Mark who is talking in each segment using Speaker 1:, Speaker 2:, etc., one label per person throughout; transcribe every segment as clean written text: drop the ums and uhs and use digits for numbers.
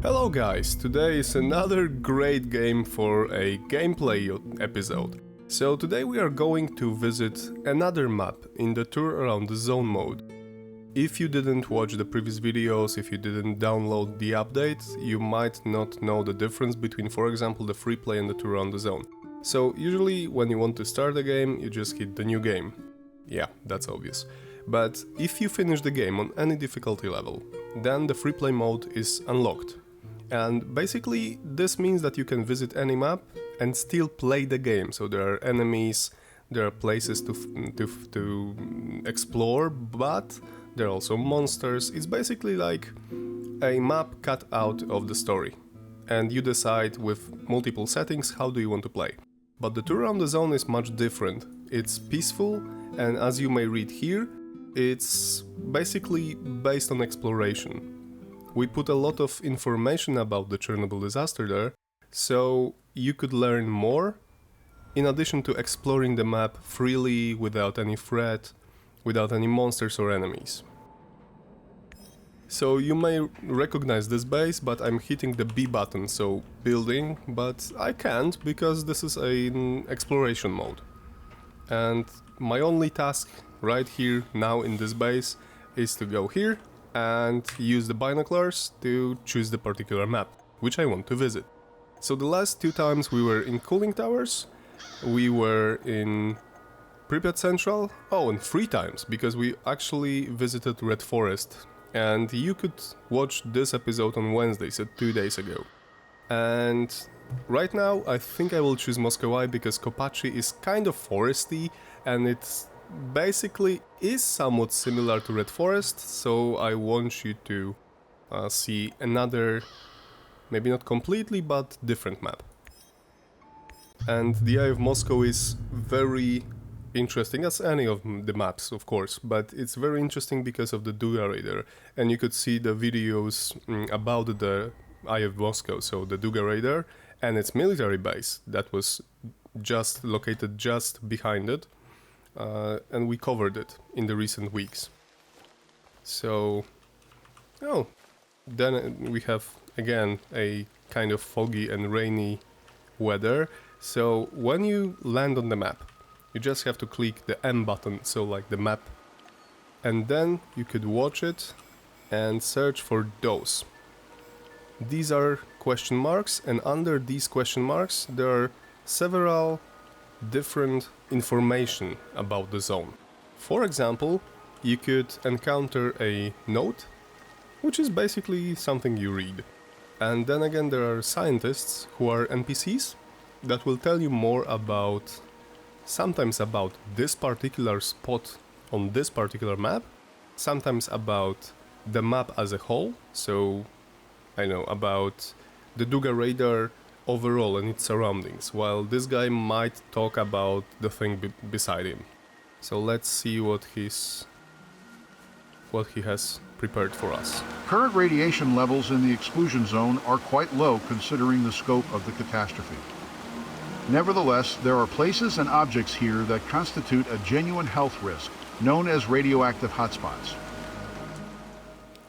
Speaker 1: Hello guys, today is another great game for a gameplay episode. So today we are going to visit another map in the tour around the zone mode. If you didn't watch the previous videos, if you didn't download the updates, you might not know the difference between, for example, the free play and the tour around the zone. So usually when you want to start a game, you just hit the new game. Yeah, that's obvious. But if you finish the game on any difficulty level, then the free play mode is unlocked. And basically this means that you can visit any map and still play the game. So there are enemies, there are places to explore, but there are also monsters. It's basically like a map cut out of the story. And you decide with multiple settings how do you want to play. But the tour around the zone is much different. It's peaceful, and as you may read here, it's basically based on exploration. We put a lot of information about the Chernobyl disaster there, so you could learn more, in addition to exploring the map freely, without any threat, without any monsters or enemies. So you may recognize this base, but I'm hitting the B button, so building, but I can't because this is an exploration mode. And my only task right here now in this base is to go here and use the binoculars to choose the particular map, which I want to visit. So the last two times we were in Cooling Towers, we were in Pripyat Central, and 3 times, because we actually visited Red Forest. And you could watch this episode on Wednesday, so 2 days ago. And right now I think I will choose Moscow because Kopachi is kind of foresty, and it's basically is somewhat similar to Red Forest, so I want you to see another, maybe not completely, but different map. And the Eye of Moscow is very interesting, as any of the maps, of course, but it's very interesting because of the Duga Radar, and you could see the videos about the Eye of Moscow, so the Duga Radar and its military base that was just located just behind it. And we covered it in the recent weeks. So, then we have again a kind of foggy and rainy weather. So when you land on the map, you just have to click the M button, so like the map, and then you could watch it and search for those. These are question marks, and under these question marks there are several different information about the zone. For example, you could encounter a note, which is basically something you read. And then again there are scientists who are NPCs that will tell you more about, sometimes about this particular spot on this particular map, sometimes about the map as a whole, so I know about the Duga Radar overall and its surroundings, while this guy might talk about the thing beside him. So let's see what he has prepared for us.
Speaker 2: Current radiation levels in the exclusion zone are quite low considering the scope of the catastrophe. Nevertheless, there are places and objects here that constitute a genuine health risk, known as radioactive hotspots.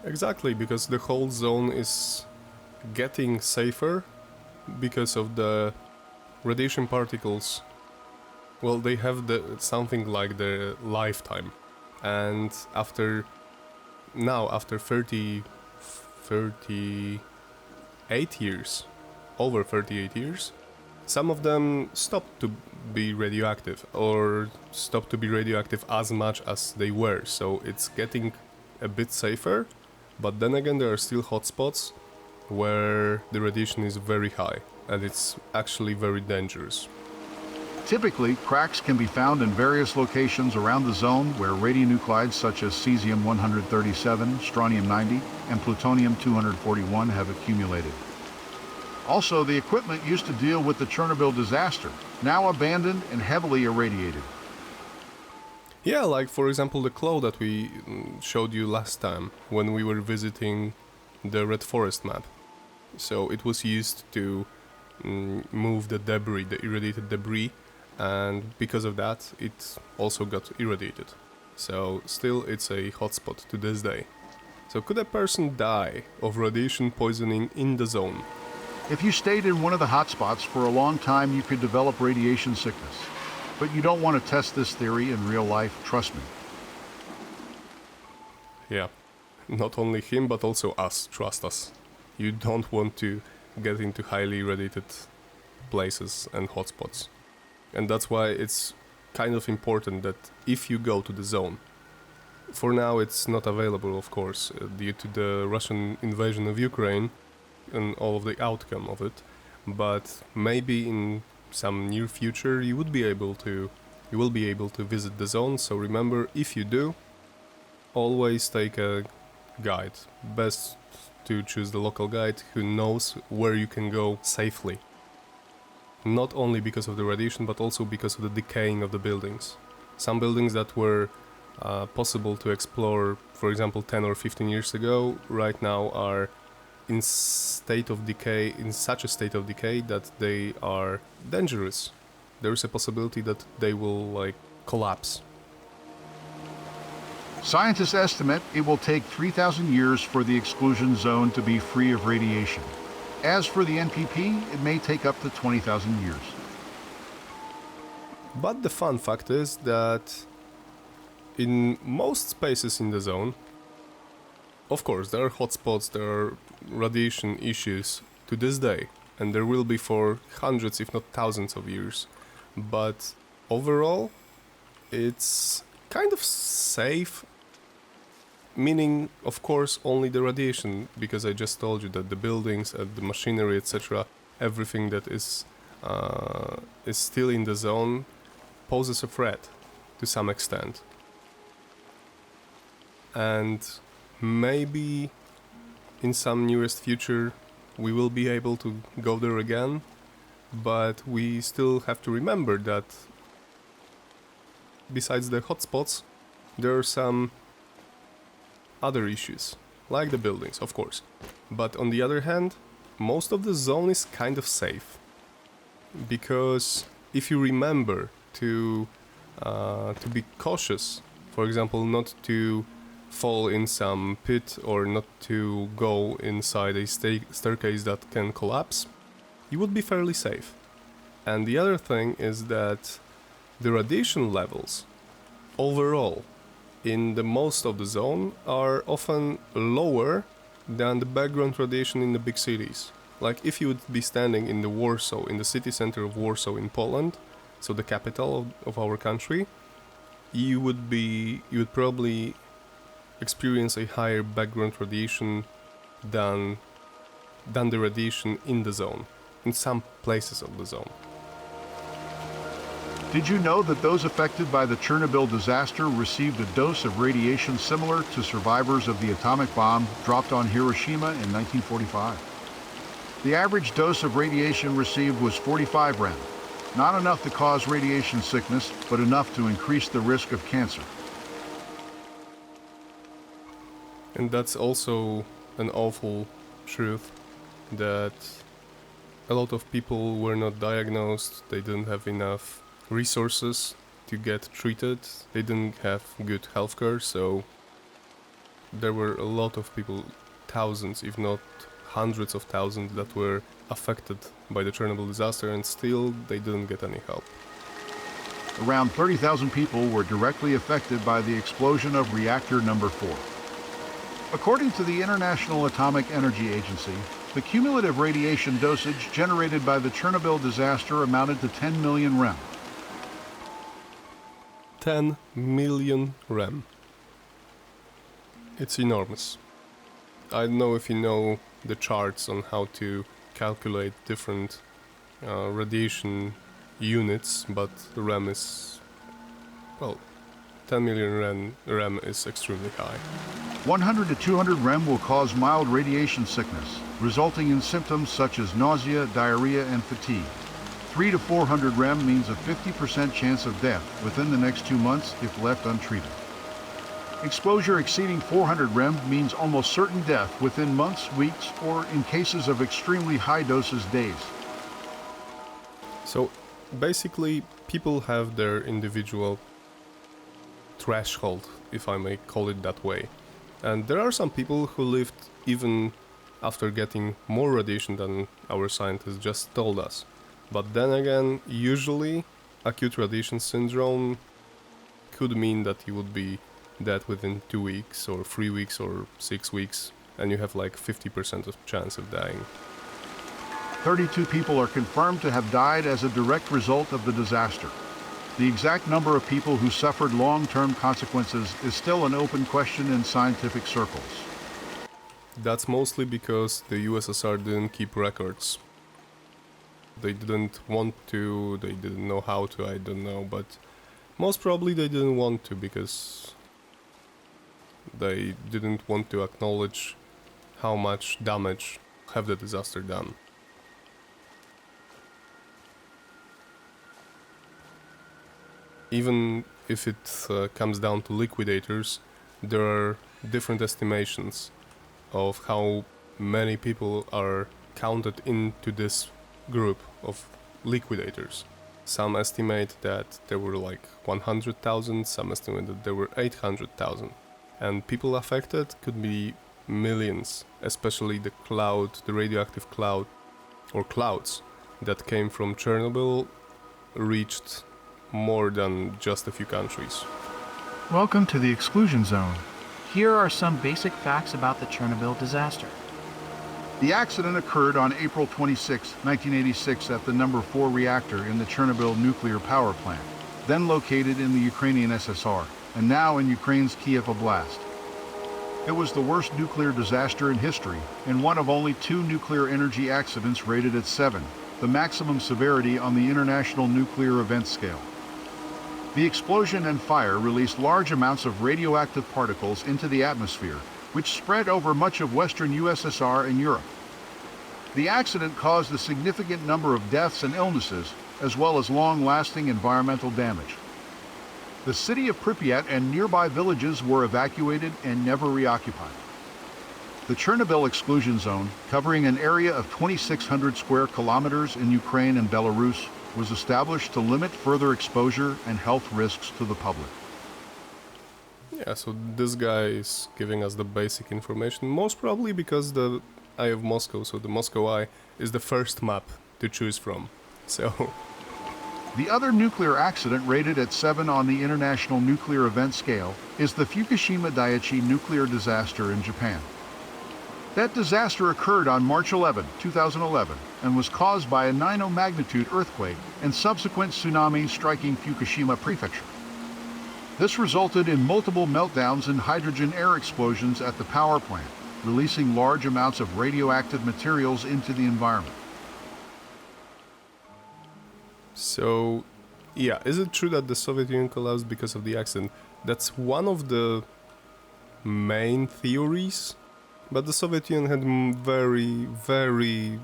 Speaker 1: Exactly, because the whole zone is getting safer because of the radiation particles. Well, they have something like the lifetime, and after 38 years, over 38 years, some of them stopped to be radioactive, or stopped to be radioactive as much as they were, so it's getting a bit safer, but then again there are still hotspots where the radiation is very high, and it's actually very dangerous.
Speaker 2: Typically, cracks can be found in various locations around the zone where radionuclides such as cesium-137, strontium-90, and plutonium-241 have accumulated. Also, the equipment used to deal with the Chernobyl disaster, now abandoned and heavily irradiated.
Speaker 1: Yeah, like for example the claw that we showed you last time when we were visiting the Red Forest map. So it was used to move the debris, the irradiated debris, and because of that it also got irradiated. So still it's a hotspot to this day. So could a person die of radiation poisoning in the zone?
Speaker 2: If you stayed in one of the hotspots for a long time, you could develop radiation sickness. But you don't want to test this theory in real life, trust me.
Speaker 1: Yeah, not only him, but also us, trust us. You don't want to get into highly radiated places and hotspots. And that's why it's kind of important that if you go to the zone, for now it's not available, of course, due to the Russian invasion of Ukraine and all of the outcome of it, but maybe in some near future you will be able to visit the zone. So remember, if you do, always take a guide. Best to choose the local guide who knows where you can go safely. Not only because of the radiation, but also because of the decaying of the buildings. Some buildings that were possible to explore, for example, 10 or 15 years ago, right now are in such a state of decay that they are dangerous. There is a possibility that they will collapse.
Speaker 2: Scientists estimate it will take 3,000 years for the exclusion zone to be free of radiation. As for the NPP, it may take up to 20,000 years.
Speaker 1: But the fun fact is that in most spaces in the zone, of course, there are hotspots, there are radiation issues to this day, and there will be for hundreds, if not thousands of years. But overall, it's kind of safe, meaning, of course, only the radiation, because I just told you that the buildings and the machinery, etc., everything that is still in the zone poses a threat to some extent. And maybe in some nearest future we will be able to go there again, but we still have to remember that besides the hotspots, there are some other issues, like the buildings, of course. But on the other hand, most of the zone is kind of safe, because if you remember to be cautious, for example, not to fall in some pit or not to go inside a staircase that can collapse, you would be fairly safe. And the other thing is that the radiation levels overall in the most of the zone are often lower than the background radiation in the big cities. Like if you would be standing in in the city center of Warsaw in Poland, so the capital of our country, you would probably experience a higher background radiation than the radiation in the zone, in some places of the zone.
Speaker 2: Did you know that those affected by the Chernobyl disaster received a dose of radiation similar to survivors of the atomic bomb dropped on Hiroshima in 1945? The average dose of radiation received was 45 rem. Not enough to cause radiation sickness, but enough to increase the risk of cancer.
Speaker 1: And that's also an awful truth, that a lot of people were not diagnosed, they didn't have enough resources to get treated, they didn't have good healthcare, so there were a lot of people, thousands if not hundreds of thousands, that were affected by the Chernobyl disaster, and still they didn't get any help.
Speaker 2: Around 30,000 people were directly affected by the explosion of reactor number 4. According to the International Atomic Energy Agency, the cumulative radiation dosage generated by the Chernobyl disaster amounted to 10 million rem.
Speaker 1: 10 million rem. It's enormous. I don't know if you know the charts on how to calculate different radiation units, but the rem is, well, 10 million rem is extremely high.
Speaker 2: 100 to 200 rem will cause mild radiation sickness, resulting in symptoms such as nausea, diarrhea, and fatigue. 300 to 400 rem means a 50% chance of death within the next 2 months if left untreated. Exposure exceeding 400 rem means almost certain death within months, weeks, or in cases of extremely high doses, days.
Speaker 1: So basically, people have their individual threshold, if I may call it that way. And there are some people who lived even after getting more radiation than our scientists just told us. But then again, usually acute radiation syndrome could mean that you would be dead within 2 weeks or 3 weeks or 6 weeks, and you have like 50% of chance of dying.
Speaker 2: 32 people are confirmed to have died as a direct result of the disaster. The exact number of people who suffered long-term consequences is still an open question in scientific circles.
Speaker 1: That's mostly because the USSR didn't keep records. They didn't want to, they didn't know how to, I don't know, but most probably they didn't want to because they didn't want to acknowledge how much damage have the disaster done. Even if it comes down to liquidators, there are different estimations of how many people are counted into this group of liquidators. Some estimate that there were like 100,000, some estimate that there were 800,000. And people affected could be millions, especially the radioactive cloud, or clouds, that came from Chernobyl reached more than just a few countries.
Speaker 3: Welcome to the exclusion zone. Here are some basic facts about the Chernobyl disaster.
Speaker 2: The accident occurred on April 26, 1986 at the number 4 reactor in the Chernobyl nuclear power plant, then located in the Ukrainian SSR, and now in Ukraine's Kiev Oblast. It was the worst nuclear disaster in history and one of only 2 nuclear energy accidents rated at 7, the maximum severity on the International Nuclear Event Scale. The explosion and fire released large amounts of radioactive particles into the atmosphere, which spread over much of western USSR and Europe. The accident caused a significant number of deaths and illnesses, as well as long-lasting environmental damage. The city of Pripyat and nearby villages were evacuated and never reoccupied. The Chernobyl Exclusion Zone, covering an area of 2,600 square kilometers in Ukraine and Belarus, was established to limit further exposure and health risks to the public.
Speaker 1: Yeah, so this guy is giving us the basic information, most probably because the Eye of Moscow, so the Moscow Eye, is the first map to choose from. So
Speaker 2: The other nuclear accident rated at 7 on the International Nuclear Event Scale is the Fukushima Daiichi nuclear disaster in Japan. That disaster occurred on March 11, 2011, and was caused by a 9 magnitude earthquake and subsequent tsunami striking Fukushima Prefecture. This resulted in multiple meltdowns and hydrogen air explosions at the power plant, releasing large amounts of radioactive materials into the environment.
Speaker 1: So, yeah, is it true that the Soviet Union collapsed because of the accident? That's one of the main theories, but the Soviet Union had very, very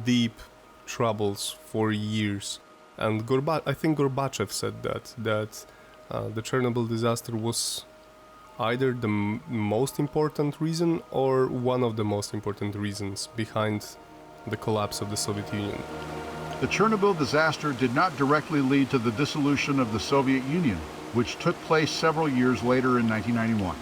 Speaker 1: deep troubles for years. And I think Gorbachev said that the Chernobyl disaster was either the most important reason or one of the most important reasons behind the collapse of the Soviet Union.
Speaker 2: The Chernobyl disaster did not directly lead to the dissolution of the Soviet Union, which took place several years later in 1991.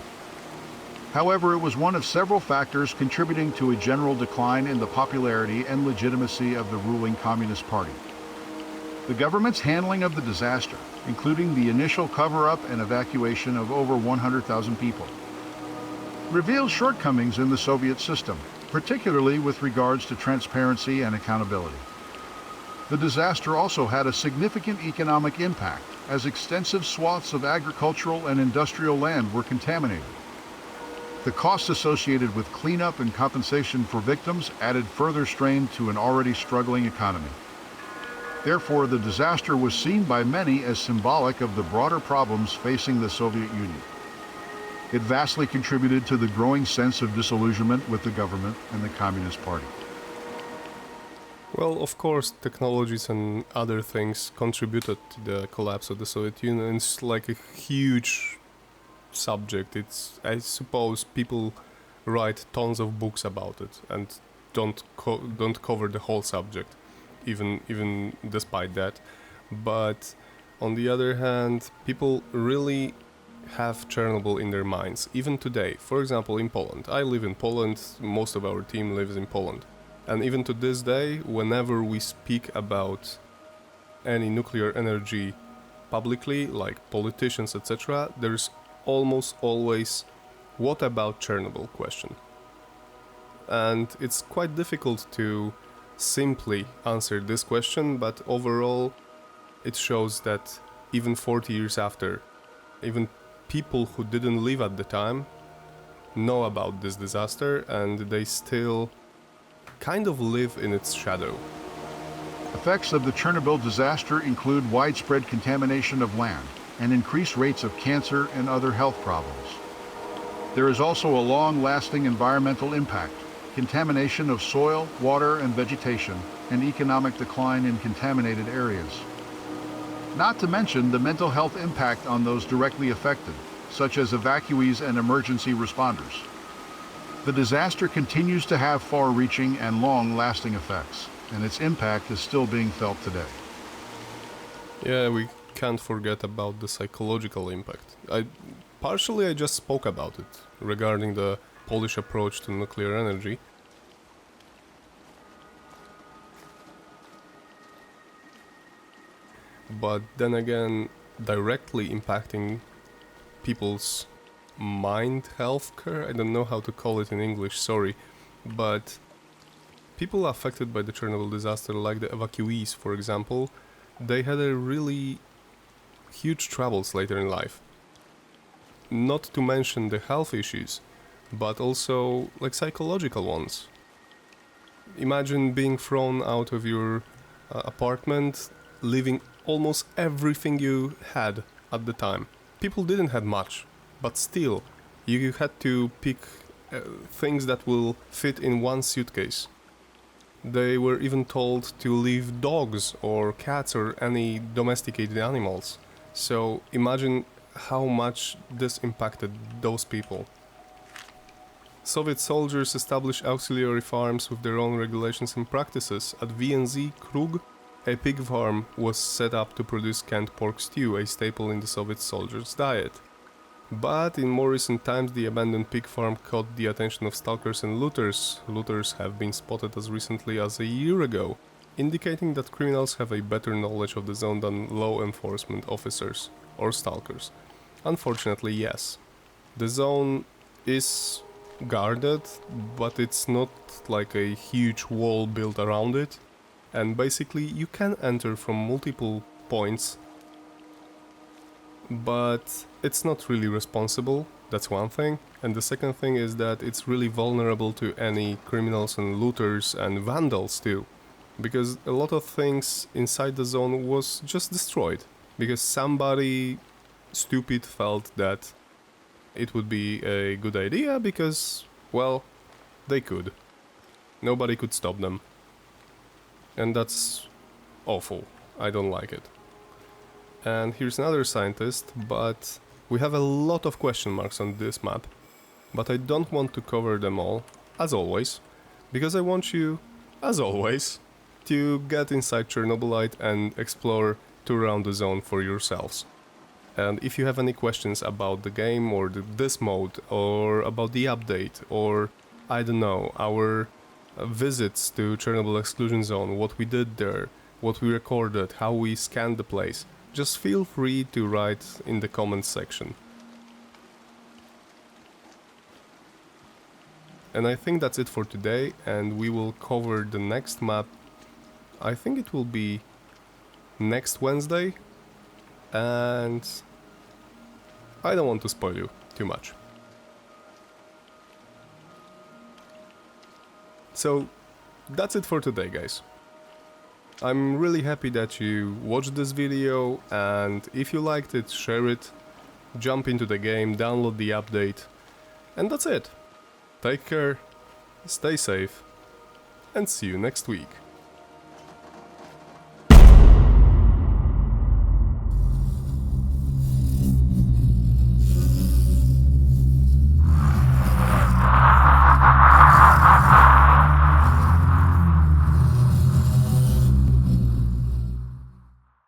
Speaker 2: However, it was one of several factors contributing to a general decline in the popularity and legitimacy of the ruling Communist Party. The government's handling of the disaster, including the initial cover-up and evacuation of over 100,000 people, revealed shortcomings in the Soviet system, particularly with regards to transparency and accountability. The disaster also had a significant economic impact, as extensive swaths of agricultural and industrial land were contaminated. The costs associated with cleanup and compensation for victims added further strain to an already struggling economy. Therefore, the disaster was seen by many as symbolic of the broader problems facing the Soviet Union. It vastly contributed to the growing sense of disillusionment with the government and the Communist Party.
Speaker 1: Well, of course, technologies and other things contributed to the collapse of the Soviet Union. It's like a huge subject. I suppose people write tons of books about it and don't cover the whole subject, even despite that. But on the other hand, people really have Chernobyl in their minds, even today. For example, in Poland. I live in Poland, most of our team lives in Poland. And even to this day, whenever we speak about any nuclear energy publicly, like politicians, etc., there's almost always "what about Chernobyl?" question. And it's quite difficult to simply answer this question, but overall it shows that even 40 years after, even people who didn't live at the time know about this disaster, and they still kind of live in its shadow.
Speaker 2: Effects of the Chernobyl disaster include widespread contamination of land and increased rates of cancer and other health problems. There is also a long-lasting environmental impact, contamination of soil, water, and vegetation, and economic decline in contaminated areas. Not to mention the mental health impact on those directly affected, such as evacuees and emergency responders. The disaster continues to have far-reaching and long-lasting effects, and its impact is still being felt today.
Speaker 1: Yeah, we can't forget about the psychological impact. I just spoke about it, regarding the Polish approach to nuclear energy. But then again, directly impacting people's mind health care, I don't know how to call it in English, sorry, but people affected by the Chernobyl disaster, like the evacuees, for example, they had a really huge troubles later in life. Not to mention the health issues, but also like psychological ones. Imagine being thrown out of your apartment, leaving almost everything you had at the time. People didn't have much, but still, you had to pick things that will fit in one suitcase. They were even told to leave dogs or cats or any domesticated animals. So imagine how much this impacted those people. Soviet soldiers established auxiliary farms with their own regulations and practices. At VNZ Krug, a pig farm was set up to produce canned pork stew, a staple in the Soviet soldiers' diet. But in more recent times, the abandoned pig farm caught the attention of stalkers and looters. Looters have been spotted as recently as a year ago, indicating that criminals have a better knowledge of the zone than law enforcement officers or stalkers. Unfortunately, yes. The zone is guarded, but it's not like a huge wall built around it, and basically you can enter from multiple points, but it's not really responsible, that's one thing, and the second thing is that it's really vulnerable to any criminals and looters and vandals too, because a lot of things inside the zone was just destroyed, because somebody stupid felt that it would be a good idea because, well, they could. Nobody could stop them. And that's awful. I don't like it. And here's another scientist, but we have a lot of question marks on this map. But I don't want to cover them all, as always, because I want you, as always, to get inside Chernobylite and explore to around the zone for yourselves. And if you have any questions about the game or this mode, or about the update, or I don't know, our visits to Chernobyl Exclusion Zone, what we did there, what we recorded, how we scanned the place, just feel free to write in the comments section. And I think that's it for today, and we will cover the next map. I think it will be next Wednesday, and I don't want to spoil you too much. So that's it for today, guys. I'm really happy that you watched this video, and if you liked it, share it, jump into the game, download the update, and that's it. Take care, stay safe, and see you next week.